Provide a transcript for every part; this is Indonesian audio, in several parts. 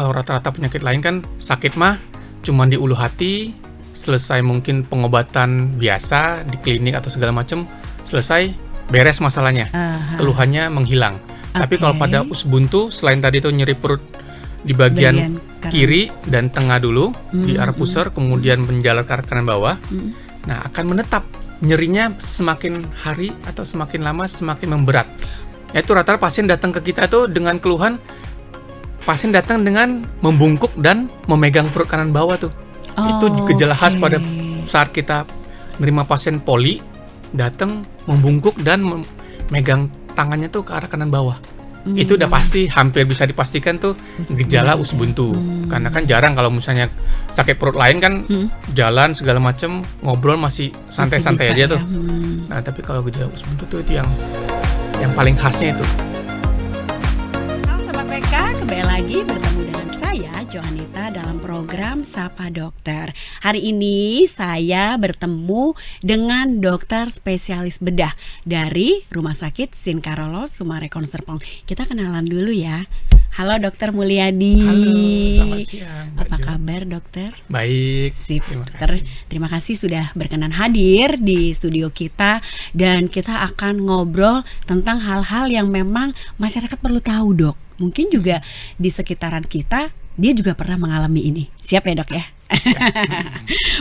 kalau rata-rata penyakit lain kan sakit mah cuma di ulu hati, selesai mungkin pengobatan biasa di klinik atau segala macam, selesai beres masalahnya, keluhannya menghilang. Tapi kalau pada usus buntu, selain tadi itu nyeri perut di bagian kiri dan tengah dulu, di arah pusar, kemudian menjalar ke arah kanan bawah, nah akan menetap. Nyerinya semakin hari atau semakin lama semakin memberat. Itu rata-rata pasien datang ke kita itu dengan keluhan, pasien datang dengan membungkuk dan memegang perut kanan bawah tuh. Itu gejala khas pada saat kita menerima pasien poli, datang membungkuk dan memegang tangannya tuh ke arah kanan bawah. Itu udah pasti, hampir bisa dipastikan tuh gejala usus buntu. Karena kan jarang kalau misalnya sakit perut lain kan jalan segala macem, ngobrol masih santai-santai aja tuh. Nah tapi kalau gejala usus buntu tuh itu yang paling khasnya itu. Halo Sobat PK, kembali lagi bertemu dengan saya Johanita dalam program Sapa Dokter. Hari ini saya bertemu dengan dokter spesialis bedah dari Rumah Sakit Sin Carolus Sumarekon Serpong. Kita kenalan dulu ya. Halo Dokter Mulyadi. Halo, selamat siang. Apa kabar dokter? Baik. Sip, dokter. Terima kasih sudah berkenan hadir di studio kita dan kita akan ngobrol tentang hal-hal yang memang masyarakat perlu tahu, Dok. Mungkin juga di sekitaran kita dia juga pernah mengalami ini. Siap ya, Dok ya?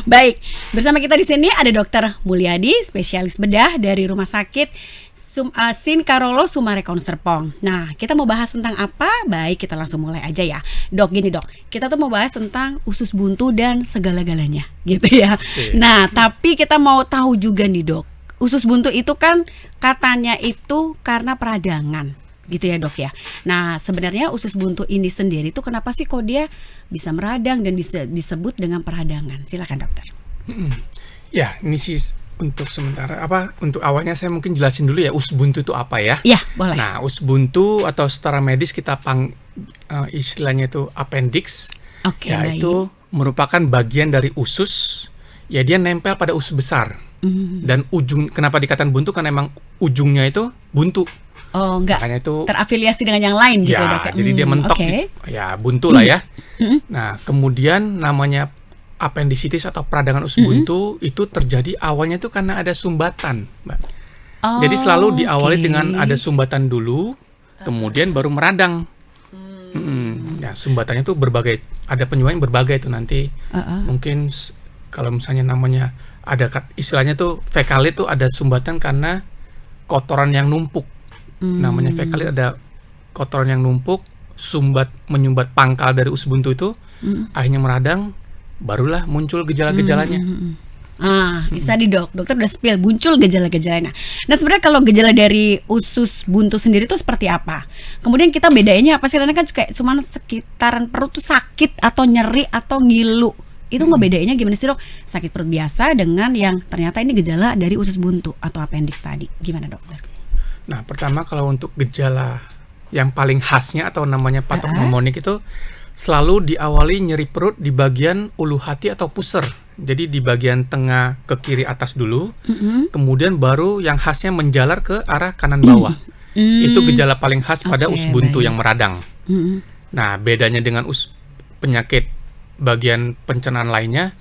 Baik, bersama kita di sini ada Dokter Mulyadi, spesialis bedah dari Rumah Sakit Sin Carolus Sumarekon Serpong. Nah, kita mau bahas tentang apa? Baik, kita langsung mulai aja ya. Dok, gini dok, kita tuh mau bahas tentang usus buntu dan segala-galanya, gitu ya. Nah, tapi kita mau tahu juga nih dok, usus buntu itu kan katanya itu karena peradangan, gitu ya dok ya. Nah, sebenarnya usus buntu ini sendiri tuh kenapa sih kok dia bisa meradang dan disebut dengan peradangan? Silakan dokter. Ya, ini sih untuk sementara untuk awalnya saya mungkin jelasin dulu ya usus buntu itu apa ya. Iya, boleh. Nah, usus buntu atau secara medis kita istilahnya itu appendix. Oke, ya, baik. itu merupakan bagian dari usus. Ya, dia nempel pada usus besar. Dan kenapa dikatakan buntu karena emang ujungnya itu buntu. Oh, enggak. Makanya itu terafiliasi dengan yang lain gitu ya, dok. jadi dia mentok. Ya, buntu lah ya. Nah, kemudian namanya appendicitis atau peradangan usus buntu itu terjadi awalnya itu karena ada sumbatan, Mbak. Jadi selalu diawali dengan ada sumbatan dulu, kemudian baru meradang. Ya, sumbatannya itu berbagai, ada penyebabnya berbagai itu nanti. Mungkin kalau misalnya namanya ada istilahnya tuh fekalit tuh ada sumbatan karena kotoran yang numpuk. Namanya fekalit, ada kotoran yang numpuk, menyumbat pangkal dari usus buntu itu, akhirnya meradang. Barulah muncul gejala-gejalanya. Bisa dokter udah spill muncul gejala-gejalanya. Nah sebenarnya kalau gejala dari usus buntu sendiri itu seperti apa? Kemudian kita bedainnya apa sih? Karena kan kayak cuma sekitaran perut tuh sakit atau nyeri atau ngilu. Itu ngebedainnya gimana sih dok? Sakit perut biasa dengan yang ternyata ini gejala dari usus buntu atau appendix tadi. Gimana dokter? Nah pertama kalau untuk gejala yang paling khasnya atau namanya patognomonik itu selalu diawali nyeri perut di bagian ulu hati atau pusar. Jadi di bagian tengah ke kiri atas dulu, kemudian baru yang khasnya menjalar ke arah kanan bawah. Itu gejala paling khas pada usus buntu yang meradang. Nah, bedanya dengan penyakit bagian pencernaan lainnya,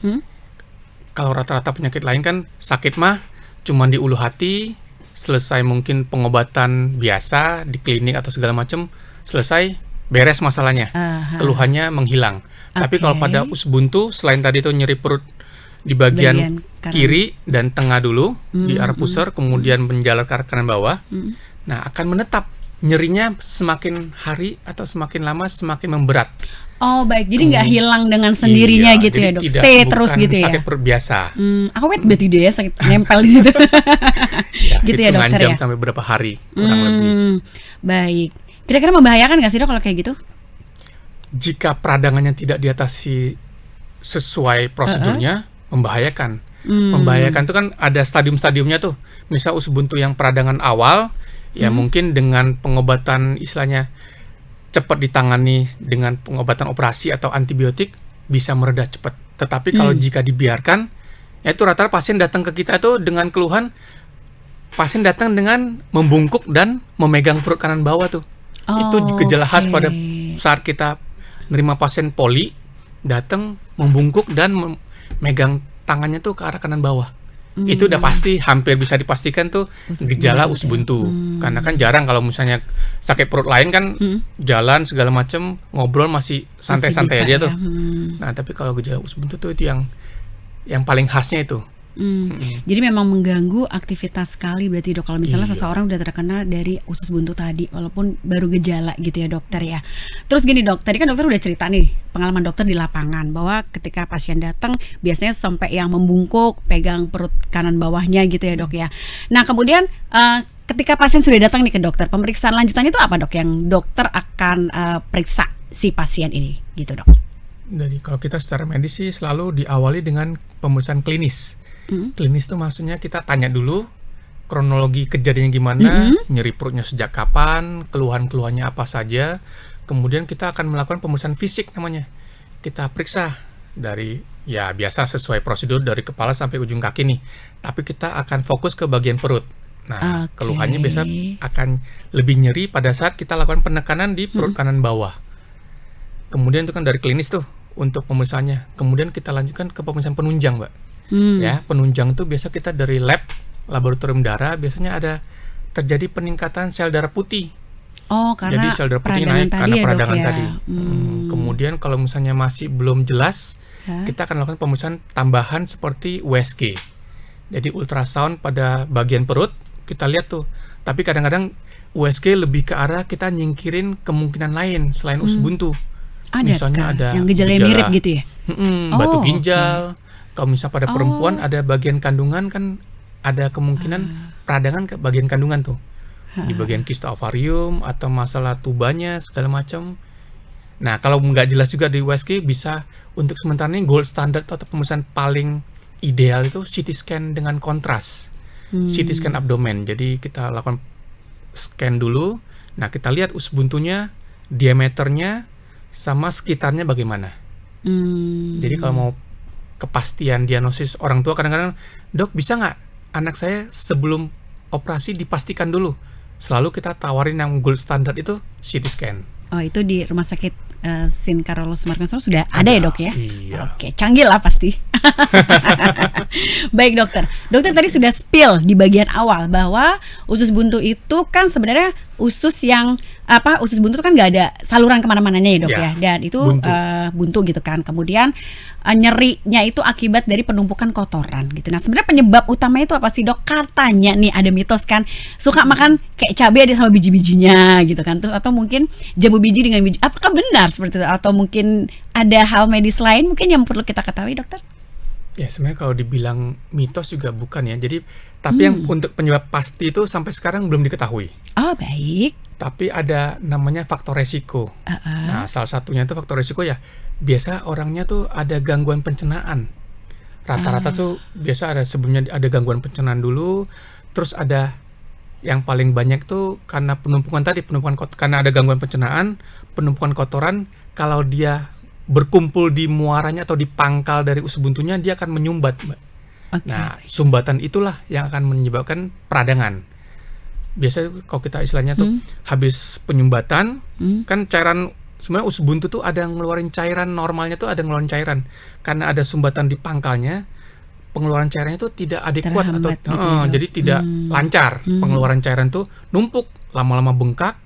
kalau rata-rata penyakit lain kan sakit mah cuma di ulu hati, selesai mungkin pengobatan biasa di klinik atau segala macam, selesai beres masalahnya, keluhannya menghilang. Tapi kalau pada usus buntu, selain tadi itu nyeri perut di bagian kiri dan tengah dulu, di arah pusar, kemudian menjalar ke arah kanan bawah, nah akan menetap. Nyerinya semakin hari atau semakin lama semakin memberat. Oh baik, jadi nggak hilang dengan sendirinya gitu ya dok? Stay terus gitu ya? Sakit perut biasa. Awet berarti dia ya, sakit nempel di situ. Gitu ya dokter ya? Jam sampai berapa hari kurang lebih. Baik. Kira-kira membahayakan nggak sih dok kalau kayak gitu? Jika peradangannya tidak diatasi sesuai prosedurnya, membahayakan. Membahayakan itu kan ada stadium-stadiumnya tuh. Misal usus buntu yang peradangan awal, ya mungkin dengan pengobatan istilahnya cepat ditangani dengan pengobatan operasi atau antibiotik bisa mereda cepat. Tetapi kalau jika dibiarkan, ya itu rata-rata pasien datang ke kita itu dengan keluhan, pasien datang dengan membungkuk dan memegang perut kanan bawah tuh. Itu gejala khas pada saat kita nerima pasien poli datang membungkuk dan megang tangannya tuh ke arah kanan bawah. Itu udah pasti hampir bisa dipastikan tuh gejala usus buntu. Karena kan jarang kalau misalnya sakit perut lain kan jalan segala macem ngobrol masih santai-santai aja tuh. Nah tapi kalau gejala usus buntu tuh itu yang paling khasnya itu. Jadi memang mengganggu aktivitas sekali berarti dok kalau misalnya seseorang udah terkena dari usus buntu tadi walaupun baru gejala gitu ya dokter ya. Terus gini dok, tadi kan dokter udah cerita nih pengalaman dokter di lapangan bahwa ketika pasien datang biasanya sampai yang membungkuk, pegang perut kanan bawahnya gitu ya dok ya. Nah kemudian ketika pasien sudah datang nih ke dokter, pemeriksaan lanjutannya itu apa dok yang dokter akan periksa si pasien ini gitu dok? Jadi kalau kita secara medis sih selalu diawali dengan pemeriksaan klinis. Klinis itu maksudnya kita tanya dulu kronologi kejadiannya gimana, nyeri perutnya sejak kapan, keluhan-keluhannya apa saja. Kemudian kita akan melakukan pemeriksaan fisik namanya. Kita periksa dari ya biasa sesuai prosedur dari kepala sampai ujung kaki nih. Tapi kita akan fokus ke bagian perut. Nah, keluhannya biasa akan lebih nyeri pada saat kita lakukan penekanan di perut kanan bawah. Kemudian itu kan dari klinis tuh untuk pemeriksaannya. Kemudian kita lanjutkan ke pemeriksaan penunjang, Mbak. Ya, penunjang itu biasa kita dari laboratorium darah biasanya ada terjadi peningkatan sel darah putih. Oh, karena jadi sel darah putih naik karena peradangan tadi. Kemudian kalau misalnya masih belum jelas, kita akan lakukan pemeriksaan tambahan seperti USG. Jadi ultrasound pada bagian perut kita lihat tuh. Tapi kadang-kadang USG lebih ke arah kita nyingkirin kemungkinan lain selain usus buntu. Misalnya ada yang gejala mirip gitu ya. Batu ginjal. Kalau misalnya pada perempuan ada bagian kandungan kan ada kemungkinan peradangan ke bagian kandungan tuh. Di bagian kista ovarium atau masalah tubanya segala macam. Nah, kalau nggak jelas juga di USG bisa untuk sementara ini gold standard atau pemeriksaan paling ideal itu CT scan dengan kontras. CT scan abdomen. Jadi kita lakukan scan dulu. Nah, kita lihat usus buntunya, diameternya sama sekitarnya bagaimana. Jadi kalau mau kepastian diagnosis orang tua kadang-kadang, dok bisa nggak anak saya sebelum operasi dipastikan dulu. Selalu kita tawarin yang gold standard itu CT scan. Oh itu di rumah sakit Sin Carlos Marcondes sudah ada ya dok ya? Iya. Oke, canggih lah pasti. Baik dokter. Dokter tadi sudah spill di bagian awal bahwa usus buntu itu kan sebenarnya usus yang usus buntu itu kan nggak ada saluran kemana-mananya ya dok ya. Dan itu buntu gitu kan. Kemudian nyerinya itu akibat dari penumpukan kotoran gitu. Nah sebenarnya penyebab utama itu apa sih dok? Katanya nih ada mitos kan suka makan kayak cabai ada sama biji-bijinya gitu kan. Terus atau mungkin jambu biji dengan biji. Apakah benar seperti itu? Atau mungkin ada hal medis lain mungkin yang perlu kita ketahui dokter? Ya sebenarnya kalau dibilang mitos juga bukan ya. Jadi tapi yang untuk penyebab pasti itu sampai sekarang belum diketahui. Oh baik. Tapi ada namanya faktor resiko. Nah salah satunya itu faktor resiko ya. Biasa orangnya tuh ada gangguan pencernaan. Rata-rata tuh biasa ada sebelumnya ada gangguan pencernaan dulu. Terus ada yang paling banyak tuh karena penumpukan tadi, karena ada gangguan pencernaan, penumpukan kotoran. Kalau dia berkumpul di muaranya atau di pangkal dari usus buntunya, dia akan menyumbat, Mbak. Nah, sumbatan itulah yang akan menyebabkan peradangan. Biasanya kalau kita istilahnya tuh habis penyumbatan, kan cairan sebenarnya usus buntu tuh ada ngeluarin cairan normalnya tuh ada ngeluarin cairan. Karena ada sumbatan di pangkalnya, pengeluaran cairannya itu tidak adekuat atau gitu ya, jadi tidak lancar. Pengeluaran cairan tuh numpuk, lama-lama bengkak.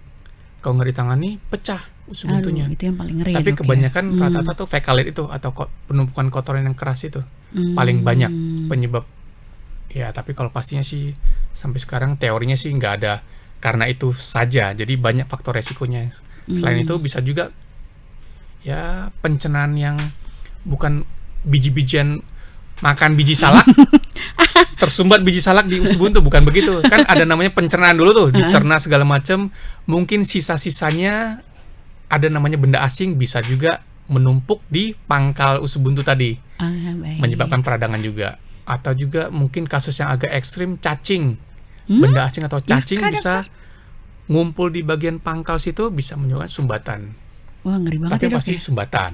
Kalau nggak ditangani, pecah usus buntunya. Itu yang paling ngeri. Tapi kebanyakan rata-rata tuh fekalit itu atau penumpukan kotoran yang keras itu paling banyak penyebab. Ya, tapi kalau pastinya sih sampai sekarang teorinya sih nggak ada karena itu saja. Jadi banyak faktor resikonya. Selain itu bisa juga ya pencernaan yang bukan biji-bijian, makan biji salak tersumbat biji salak di usus buntu, bukan begitu. Kan ada namanya pencernaan dulu tuh, dicerna segala macam. Mungkin sisa-sisanya ada namanya benda asing bisa juga menumpuk di pangkal usus buntu tadi. Menyebabkan peradangan juga. Atau juga mungkin kasus yang agak ekstrim cacing. Benda asing atau cacing bisa ngumpul di bagian pangkal situ bisa menyebabkan sumbatan. Wah ngeri banget. Tapi ya, pasti sumbatan.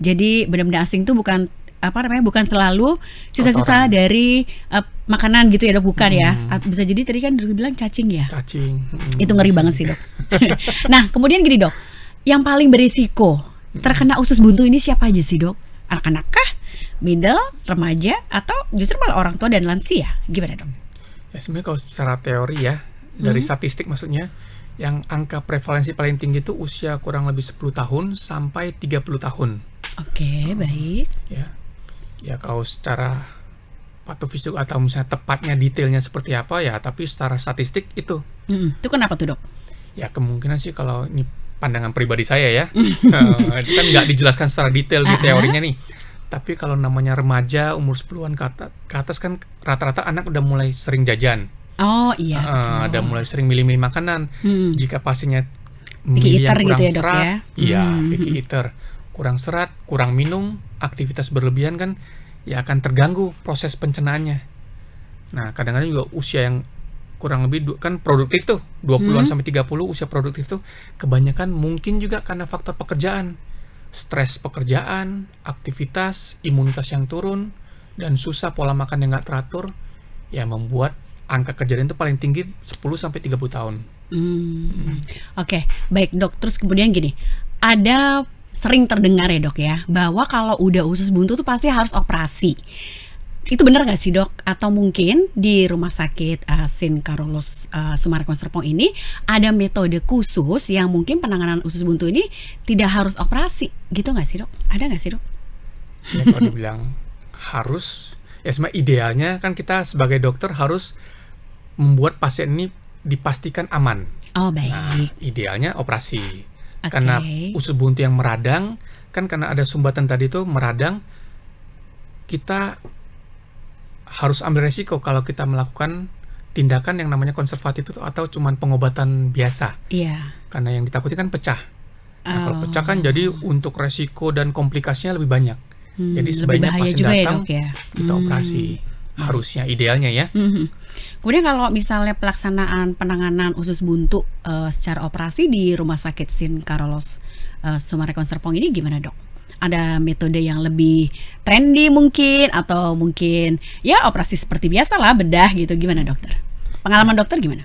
Jadi benda-benda asing itu bukan bukan selalu sisa-sisa dari makanan gitu ya dok, bukan ya. Bisa jadi tadi kan dok bilang cacing ya. Cacing. Itu ngeri banget sih dok. Nah kemudian gini dok, Yang paling berisiko terkena usus buntu ini siapa aja sih, Dok? Anak-anak kah? Middle, remaja, atau justru malah orang tua dan lansia? Gimana, Dok? Ya sebenarnya kalau secara teori ya, dari statistik maksudnya, yang angka prevalensi paling tinggi itu usia kurang lebih 10 tahun sampai 30 tahun. Oke, baik. Ya kalau secara patofisik atau misalnya tepatnya detailnya seperti apa ya, tapi secara statistik itu. Itu kenapa tuh, Dok? Ya kemungkinan sih kalau ini pandangan pribadi saya ya, itu kan nggak dijelaskan secara detail di teorinya nih. Tapi kalau namanya remaja umur 10-an ke atas kan rata-rata anak udah mulai sering jajan. Oh iya. Udah mulai sering milih-milih makanan. Jika pasiennya picky milih yang eater kurang gitu ya, Dok, serat, ya? iya picky eater, kurang serat, kurang minum, aktivitas berlebihan kan, ya akan terganggu proses pencernaannya. Nah kadang-kadang juga usia yang kurang lebih kan produktif tuh 20-an sampai 30 usia produktif tuh kebanyakan mungkin juga karena faktor pekerjaan, stres pekerjaan, aktivitas, imunitas yang turun, dan susah pola makan yang nggak teratur, ya membuat angka kejadian itu paling tinggi 10 sampai 30 tahun. Oke, baik, Dok. Terus kemudian gini, ada sering terdengar ya, Dok, ya, bahwa kalau udah usus buntu tuh pasti harus operasi. Itu benar nggak sih, Dok? Atau mungkin di Rumah Sakit Sin Carolus Sumarekon Serpong ini ada metode khusus yang mungkin penanganan usus buntu ini tidak harus operasi, gitu nggak sih, Dok? Ada nggak sih, Dok? Ya, kalau dibilang harus, ya sebenarnya idealnya kan kita sebagai dokter harus membuat pasien ini dipastikan aman. Oh, baik. Nah, idealnya operasi. Karena usus buntu yang meradang, kan karena ada sumbatan tadi itu meradang, kita harus ambil resiko kalau kita melakukan tindakan yang namanya konservatif itu atau cuman pengobatan biasa. Iya. Karena yang ditakuti kan pecah. Nah, kalau pecah kan jadi untuk resiko dan komplikasinya lebih banyak. Jadi sebaiknya pasien datang ya, Dok, ya? kita operasi. Harusnya idealnya ya. Kemudian kalau misalnya pelaksanaan penanganan usus buntu secara operasi di Rumah Sakit Sin Carolus Sumarekon Serpong ini gimana, Dok? Ada metode yang lebih trendy mungkin, atau mungkin ya operasi seperti biasa lah, bedah gitu, gimana, Dokter? Pengalaman Dokter gimana?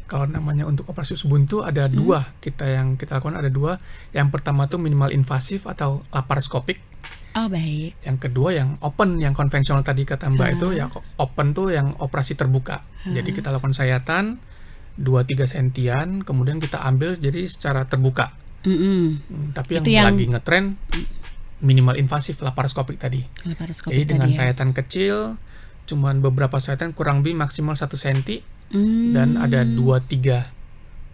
Kalau namanya untuk operasi usus buntu ada dua, yang kita lakukan ada dua. Yang pertama tuh minimal invasif atau laparoskopik. Oh, baik. Yang kedua yang open, yang konvensional tadi kata Mbak itu ya open tuh yang operasi terbuka. Jadi kita lakukan sayatan 2-3 sentian, kemudian kita ambil jadi secara terbuka. Tapi yang lagi ngetren minimal invasif laparoskopik tadi. Jadi dengan sayatan kecil, cuman beberapa sayatan kurang lebih maksimal 1 senti, dan ada 2-3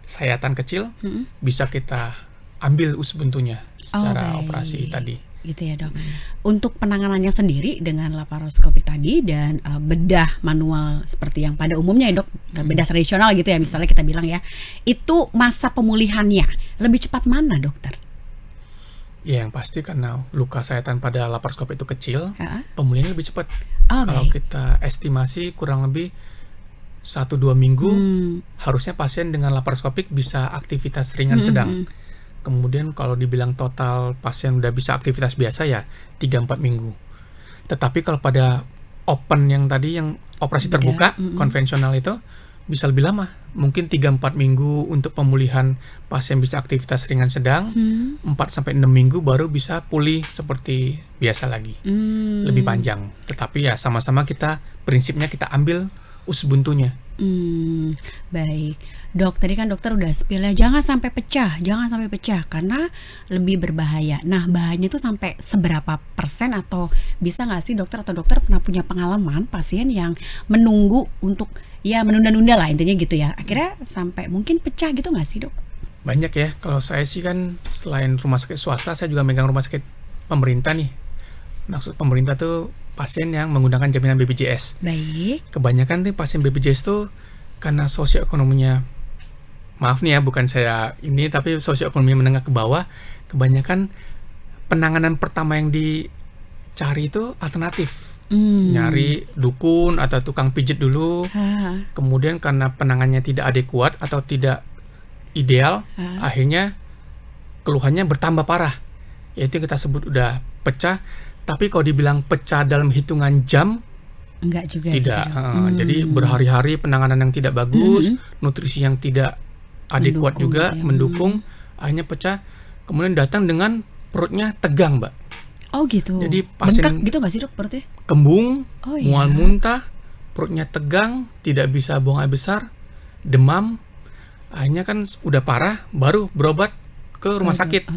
sayatan kecil, bisa kita ambil usus buntunya secara operasi tadi. Gitu ya, Dok. Untuk penanganannya sendiri dengan laparoskopik tadi dan bedah manual seperti yang pada umumnya ya, Dok, bedah tradisional gitu ya misalnya kita bilang ya, itu masa pemulihannya lebih cepat mana, Dokter? Ya yang pasti karena luka sayatan pada laparoskopik itu kecil, pemulihannya lebih cepat. Kalau kita estimasi kurang lebih 1-2 minggu, harusnya pasien dengan laparoskopik bisa aktivitas ringan sedang. Kemudian kalau dibilang total pasien udah bisa aktivitas biasa ya 3-4 minggu. Tetapi kalau pada open yang tadi, yang operasi terbuka, konvensional itu bisa lebih lama. Mungkin 3-4 minggu untuk pemulihan pasien bisa aktivitas ringan sedang, 4-6 minggu baru bisa pulih seperti biasa lagi. Lebih panjang. Tetapi ya sama-sama prinsipnya kita ambil usus buntunya. Baik, Dok, tadi kan dokter udah spill ya, jangan sampai pecah karena lebih berbahaya. Nah, bahayanya itu sampai seberapa persen, atau bisa nggak sih dokter atau dokter pernah punya pengalaman pasien yang menunggu untuk ya menunda-nunda lah intinya gitu ya, akhirnya sampai mungkin pecah gitu nggak sih, Dok? Banyak ya, kalau saya sih kan selain rumah sakit swasta, saya juga megang rumah sakit pemerintah nih. Maksud pemerintah tuh pasien yang menggunakan jaminan BPJS. Baik. Kebanyakan tuh pasien BPJS tuh karena sosioekonominya, maaf nih ya, bukan saya ini, tapi sosioekonomi menengah ke bawah, kebanyakan penanganan pertama yang dicari itu alternatif. Nyari dukun atau tukang pijit dulu. Kemudian karena penanganannya tidak adekuat atau tidak ideal, akhirnya keluhannya bertambah parah. Yaitu kita sebut udah pecah. Tapi kalau dibilang pecah dalam hitungan jam, enggak juga. Tidak. Jadi berhari-hari penanganan yang tidak bagus, nutrisi yang tidak adekuat juga, mendukung, akhirnya pecah. kemudian datang dengan perutnya tegang, Mbak. Oh gitu. Jadi pasien bengkak gitu nggak sih dok perutnya? kembung, Oh mual iya. muntah, perutnya tegang, tidak bisa buang air besar, demam. Akhirnya kan udah parah, baru berobat ke rumah sakit.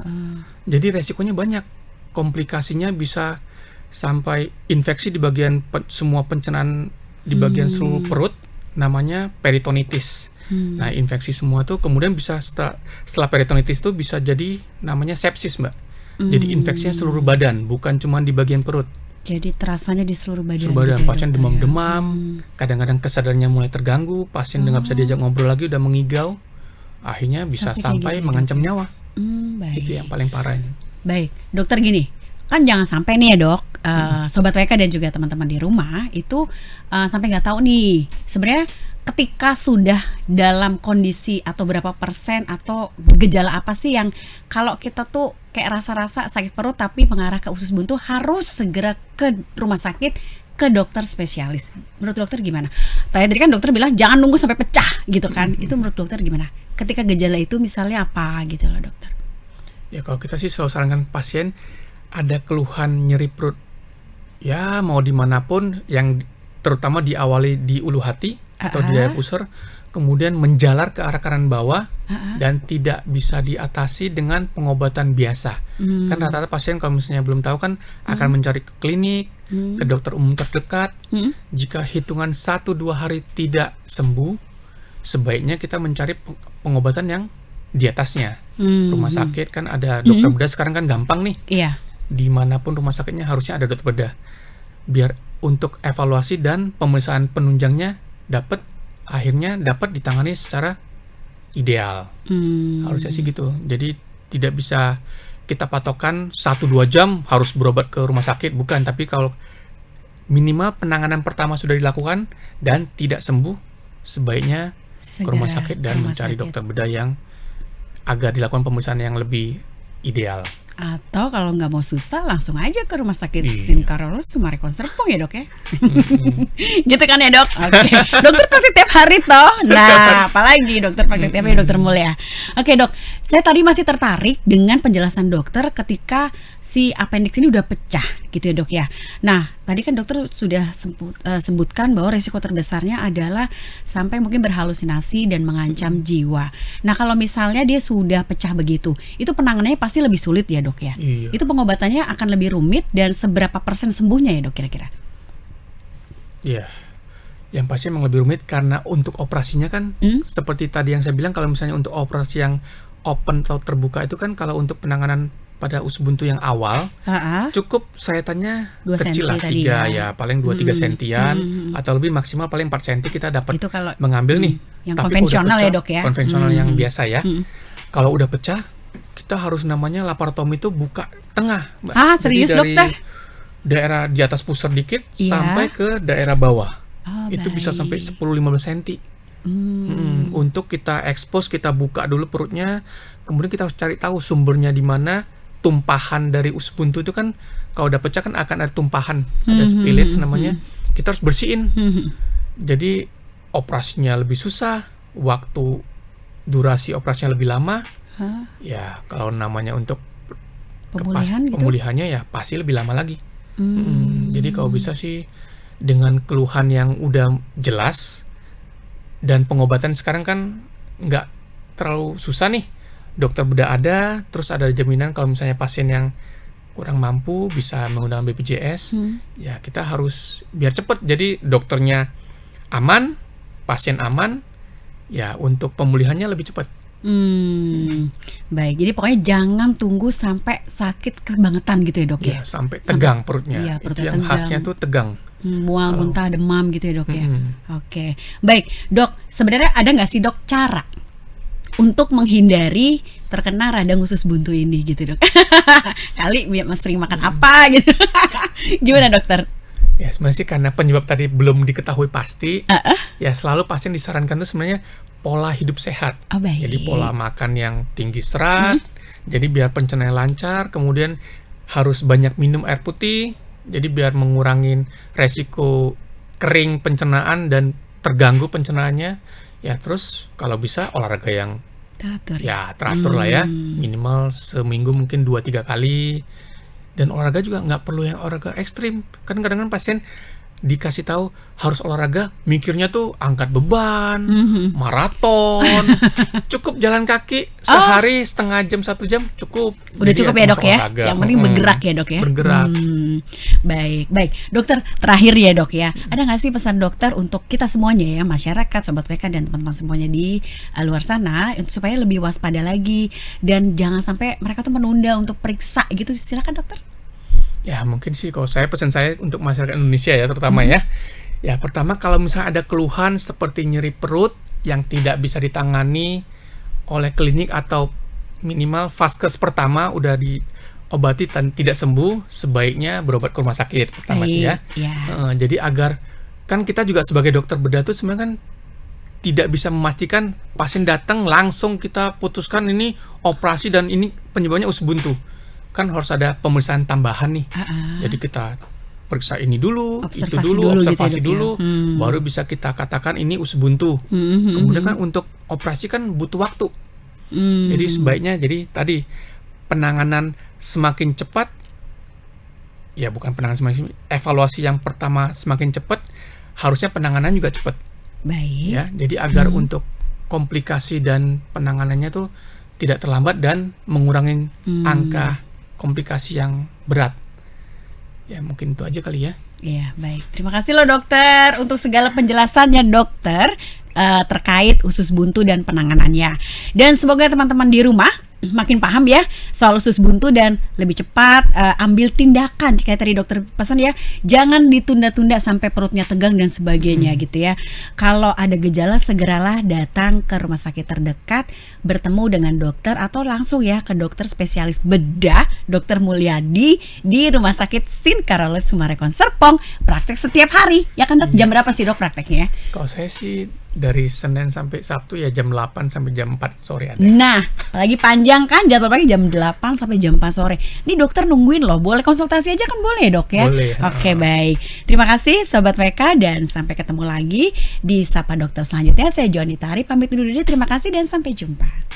Jadi resikonya banyak. Komplikasinya bisa sampai infeksi di bagian semua pencernaan di bagian seluruh perut, namanya peritonitis. Nah, infeksi semua tuh kemudian bisa setelah peritonitis itu bisa jadi namanya sepsis, Mbak. Jadi infeksinya seluruh badan, bukan cuma di bagian perut. Jadi terasanya di seluruh badan. Seluruh badan, gitu ya, pasien dokter, demam-demam, kadang-kadang kesadarannya mulai terganggu, pasien udah nggak bisa diajak ngobrol lagi, udah mengigau, akhirnya bisa sampai gitu ya, mengancam dok? nyawa. Baik. Itu yang paling parah ini. Baik, dokter gini, kan jangan sampai nih ya dok, sobat WK dan juga teman-teman di rumah itu sampai nggak tahu nih sebenarnya ketika sudah dalam kondisi atau berapa persen atau gejala apa sih yang kalau kita tuh kayak rasa-rasa sakit perut tapi mengarah ke usus buntu harus segera ke rumah sakit ke dokter spesialis. Menurut dokter gimana? Tadi kan dokter bilang jangan nunggu sampai pecah gitu kan. Itu menurut dokter gimana? Ketika gejala itu misalnya apa gitu loh dokter? Ya kalau kita sih selalu sarankan pasien ada keluhan nyeri perut, ya mau dimanapun, yang terutama diawali di ulu hati atau di daerah pusar, kemudian menjalar ke arah kanan bawah dan tidak bisa diatasi dengan pengobatan biasa. Kan rata-rata pasien kalau misalnya belum tahu kan akan mencari ke klinik, ke dokter umum terdekat. Jika hitungan 1-2 hari tidak sembuh, sebaiknya kita mencari pengobatan yang di atasnya. Rumah sakit kan ada dokter bedah sekarang kan gampang nih. Iya. Dimanapun rumah sakitnya harusnya ada dokter bedah. Biar untuk evaluasi dan pemeriksaan penunjangnya akhirnya dapat ditangani secara ideal. Harusnya sih gitu. Jadi tidak bisa kita patokan 1-2 jam harus berobat ke rumah sakit, bukan. Tapi kalau minimal penanganan pertama sudah dilakukan dan tidak sembuh, sebaiknya ke rumah sakit dan mencari dokter bedah yang agar dilakukan pemeriksaan yang lebih ideal. Atau kalau nggak mau susah langsung aja ke rumah sakit Sinkarolus Sumarekon Serpong ya dok ya. Gitu kan ya dok. Oke. Dokter praktik tiap hari toh. Nah apalagi dokter praktik tiap hari dokter Mulya. Oke dok, saya tadi masih tertarik dengan penjelasan dokter ketika si appendix ini udah pecah gitu ya dok ya. Nah tadi kan dokter sudah sebutkan bahwa risiko terbesarnya adalah sampai mungkin berhalusinasi dan mengancam jiwa. Nah kalau misalnya dia sudah pecah begitu, itu penanganannya pasti lebih sulit ya dok ya. Iya. Itu pengobatannya akan lebih rumit dan seberapa persen sembuhnya ya dok kira-kira? Iya. Yang pasti memang lebih rumit karena untuk operasinya kan seperti tadi yang saya bilang, kalau misalnya untuk operasi yang open atau terbuka itu kan kalau untuk penanganan pada usus buntu yang awal cukup sayatannya 2 kecil lah, senti 3 ya paling 2-3 sentian atau lebih, maksimal paling 4 senti kita dapat Itu kalau mengambil nih. yang Tapi konvensional udah ya pecah, dok ya. konvensional yang biasa ya. Kalau udah pecah kita harus namanya laparotomi itu buka tengah, Mbak. Serius Jadi dari dokter? daerah di atas pusar dikit sampai ke daerah bawah. Itu bisa sampai 10-15 cm. Untuk kita expose, kita buka dulu perutnya, kemudian kita harus cari tahu sumbernya di mana. Tumpahan dari usus buntu itu kan kalau udah pecah kan akan ada tumpahan, ada spillage namanya. Kita harus bersihin. Jadi operasinya lebih susah, waktu durasi operasinya lebih lama. Ya kalau namanya untuk pemulihannya ya pasti lebih lama lagi. Jadi kalau bisa sih dengan keluhan yang udah jelas dan pengobatan sekarang kan nggak terlalu susah nih. Dokter bedah ada, terus ada jaminan kalau misalnya pasien yang kurang mampu bisa menggunakan BPJS. Ya kita harus biar cepat. Jadi dokternya aman, pasien aman, ya untuk pemulihannya lebih cepat. Baik, jadi pokoknya jangan tunggu sampai sakit kebangetan gitu ya dok ya? Sampai tegang perutnya. Iya, itu yang khasnya tuh tegang. Mual, muntah, demam gitu ya dok ya? Oke, baik dok, sebenarnya ada nggak sih dok cara untuk menghindari terkena radang usus buntu ini gitu dok? Kali Mas sering makan apa gitu. Gimana dokter? Ya sebenarnya sih karena penyebab tadi belum diketahui pasti, ya selalu pasien disarankan tuh sebenarnya pola hidup sehat. Jadi pola makan yang tinggi serat, jadi biar pencernaan lancar, kemudian harus banyak minum air putih, jadi biar mengurangin resiko kering pencernaan dan terganggu pencernaannya. Ya terus kalau bisa olahraga yang teratur lah ya, minimal seminggu mungkin 2-3 kali. Dan olahraga juga nggak perlu yang olahraga ekstrim. Kan kadang-kadang pasien dikasih tahu harus olahraga, mikirnya tuh angkat beban, maraton, cukup jalan kaki sehari setengah jam 1 jam cukup. Udah cukup ya dok ya. Olahraga. Yang penting bergerak ya dok ya. Bergerak. Baik, dokter terakhir ya dok ya. Ada nggak sih pesan dokter untuk kita semuanya ya, masyarakat, sobat WK dan teman-teman semuanya di luar sana, supaya lebih waspada lagi dan jangan sampai mereka tuh menunda untuk periksa gitu. Silakan dokter. Ya mungkin sih kalau pesan saya untuk masyarakat Indonesia ya terutama ya. Ya pertama, kalau misalnya ada keluhan seperti nyeri perut yang tidak bisa ditangani oleh klinik atau minimal vaskes pertama udah diobati dan tidak sembuh, sebaiknya berobat ke rumah sakit pertama ya. Jadi agar kan kita juga sebagai dokter bedah tuh sebenarnya kan tidak bisa memastikan pasien datang langsung kita putuskan ini operasi dan ini penyebabnya usus buntu. Kan harus ada pemeriksaan tambahan nih. Jadi kita periksa ini dulu, observasi dulu, baru bisa kita katakan ini usus buntu. Kemudian kan untuk operasi kan butuh waktu. Jadi sebaiknya tadi penanganan semakin cepat, ya bukan penanganan semakin, evaluasi yang pertama semakin cepat, harusnya penanganan juga cepat. Baik. Ya, jadi agar untuk komplikasi dan penanganannya tuh tidak terlambat dan mengurangi angka komplikasi yang berat. Ya mungkin itu aja kali ya. Iya, baik. Terima kasih loh dokter untuk segala penjelasannya dokter terkait usus buntu dan penanganannya. Dan semoga teman-teman di rumah makin paham ya soal usus buntu dan lebih cepat ambil tindakan kayak tadi dokter pesan ya, jangan ditunda-tunda sampai perutnya tegang dan sebagainya gitu ya. Kalau ada gejala segeralah datang ke rumah sakit terdekat, bertemu dengan dokter atau langsung ya ke dokter spesialis bedah Dr. Mulyadi di Rumah Sakit Sin Carolus Summarecon Serpong, praktek setiap hari ya kan dok? Jam berapa sih dok prakteknya? Kalau saya sih dari Senin sampai Sabtu ya jam 8 sampai jam 4 sore ada. Nah, apalagi panjang kan jadwal pagi jam 8 sampai jam 4 sore. Ini dokter nungguin loh. Boleh konsultasi aja kan boleh dok ya? Boleh. Oke, baik. Terima kasih Sobat WK dan sampai ketemu lagi di Sapa Dokter selanjutnya. Saya Jonita Ari pamit undur diri. Terima kasih dan sampai jumpa.